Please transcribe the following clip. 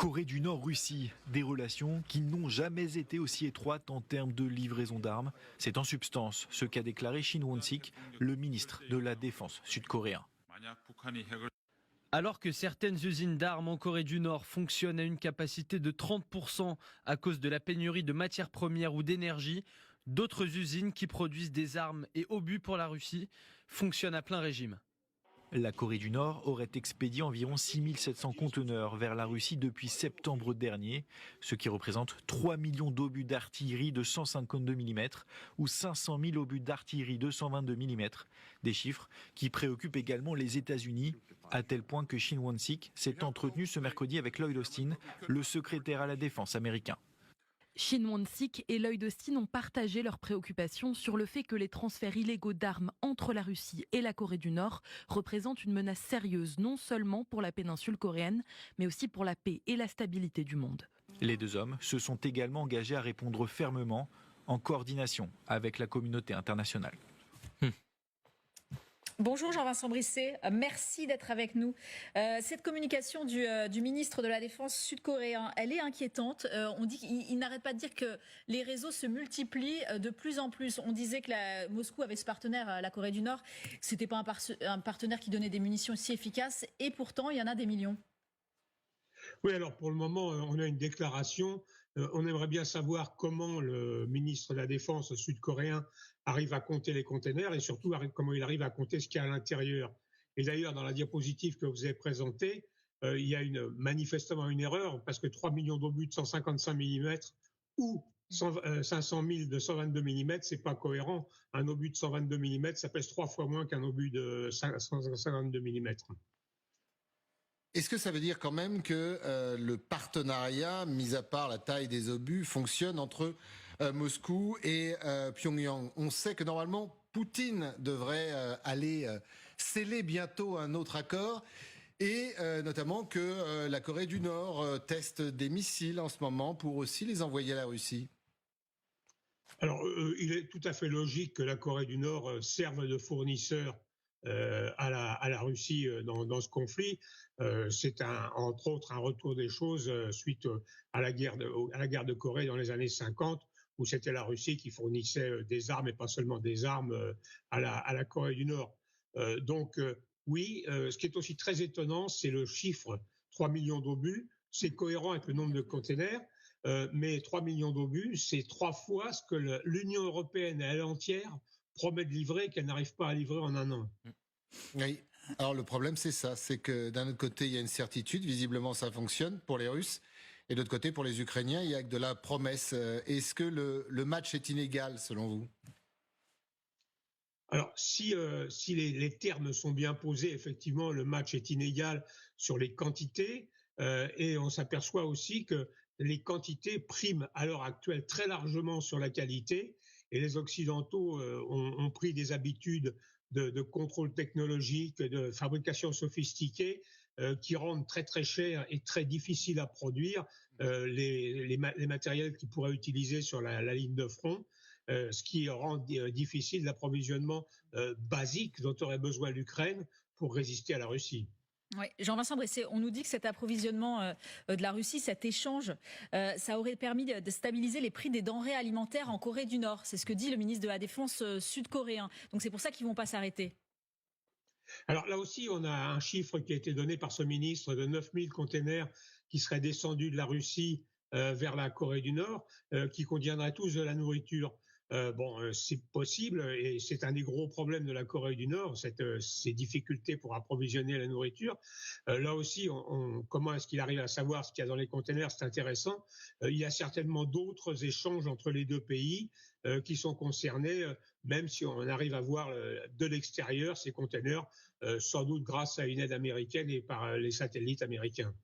Corée du Nord-Russie, des relations qui n'ont jamais été aussi étroites en termes de livraison d'armes. C'est en substance ce qu'a déclaré Shin Won-sik, le ministre de la Défense sud-coréen. Alors que certaines usines d'armes en Corée du Nord fonctionnent à une capacité de 30% à cause de la pénurie de matières premières ou d'énergie, d'autres usines qui produisent des armes et obus pour la Russie fonctionnent à plein régime. La Corée du Nord aurait expédié environ 6700 conteneurs vers la Russie depuis septembre dernier, ce qui représente 3 millions d'obus d'artillerie de 152 mm ou 500 000 obus d'artillerie de 122 mm. Des chiffres qui préoccupent également les États-Unis, à tel point que Shin Won-sik s'est entretenu ce mercredi avec Lloyd Austin, le secrétaire à la défense américain. Shin Won-sik et Lloyd Austin ont partagé leurs préoccupations sur le fait que les transferts illégaux d'armes entre la Russie et la Corée du Nord représentent une menace sérieuse non seulement pour la péninsule coréenne, mais aussi pour la paix et la stabilité du monde. Les deux hommes se sont également engagés à répondre fermement, en coordination avec la communauté internationale. Bonjour Jean-Vincent Brisset, merci d'être avec nous. Cette communication du ministre de la Défense sud-coréen, elle est inquiétante. On dit qu'il n'arrête pas de dire que les réseaux se multiplient de plus en plus. On disait que Moscou avait ce partenaire, la Corée du Nord. C'était pas un partenaire qui donnait des munitions si efficaces et pourtant il y en a des millions. Oui, alors pour le moment, on a une déclaration. On aimerait bien savoir comment le ministre de la Défense sud-coréen arrive à compter les containers et surtout comment il arrive à compter ce qu'il y a à l'intérieur. Et d'ailleurs, dans la diapositive que vous avez présentée, il y a manifestement une erreur parce que 3 millions d'obus de 155 mm ou 500 000 de 122 mm, c'est pas cohérent. Un obus de 122 mm, ça pèse 3 fois moins qu'un obus de 152 mm. Est-ce que ça veut dire quand même que le partenariat, mis à part la taille des obus, fonctionne entre Moscou et Pyongyang? On sait que normalement, Poutine devrait aller sceller bientôt un autre accord et notamment que la Corée du Nord teste des missiles en ce moment pour aussi les envoyer à la Russie. Alors, il est tout à fait logique que la Corée du Nord serve de fournisseur à la Russie dans ce conflit. C'est entre autres un retour des choses suite à la guerre de Corée dans les années 50, où c'était la Russie qui fournissait des armes et pas seulement des armes à la Corée du Nord. Donc oui, ce qui est aussi très étonnant, c'est le chiffre 3 millions d'obus. C'est cohérent avec le nombre de containers, mais 3 millions d'obus, c'est 3 fois ce que l'Union européenne à elle entière promet de livrer et qu'elle n'arrive pas à livrer en un an. Oui. Alors le problème c'est ça, c'est que d'un autre côté il y a une certitude, visiblement ça fonctionne pour les Russes, et de l'autre côté pour les Ukrainiens il y a que de la promesse. Est-ce que le match est inégal selon vous? Alors si les termes sont bien posés, effectivement le match est inégal sur les quantités, et on s'aperçoit aussi que les quantités priment à l'heure actuelle très largement sur la qualité, et les Occidentaux ont pris des habitudes de contrôle technologique, de fabrication sophistiquée, qui rendent très très cher et très difficile à produire les matériels qu'ils pourraient utiliser sur la ligne de front, ce qui rend difficile l'approvisionnement basique dont aurait besoin l'Ukraine pour résister à la Russie. Oui, Jean-Vincent Brisset, on nous dit que cet approvisionnement de la Russie, cet échange, ça aurait permis de stabiliser les prix des denrées alimentaires en Corée du Nord. C'est ce que dit le ministre de la Défense sud-coréen. Donc c'est pour ça qu'ils vont pas s'arrêter. Alors là aussi, on a un chiffre qui a été donné par ce ministre de 9000 containers qui seraient descendus de la Russie vers la Corée du Nord, qui contiendraient tous de la nourriture. C'est possible et c'est un des gros problèmes de la Corée du Nord, ces difficultés pour approvisionner la nourriture. Là aussi, comment est-ce qu'il arrive à savoir ce qu'il y a dans les containers? C'est intéressant. Il y a certainement d'autres échanges entre les deux pays qui sont concernés, même si on arrive à voir de l'extérieur ces containers, sans doute grâce à une aide américaine et par les satellites américains.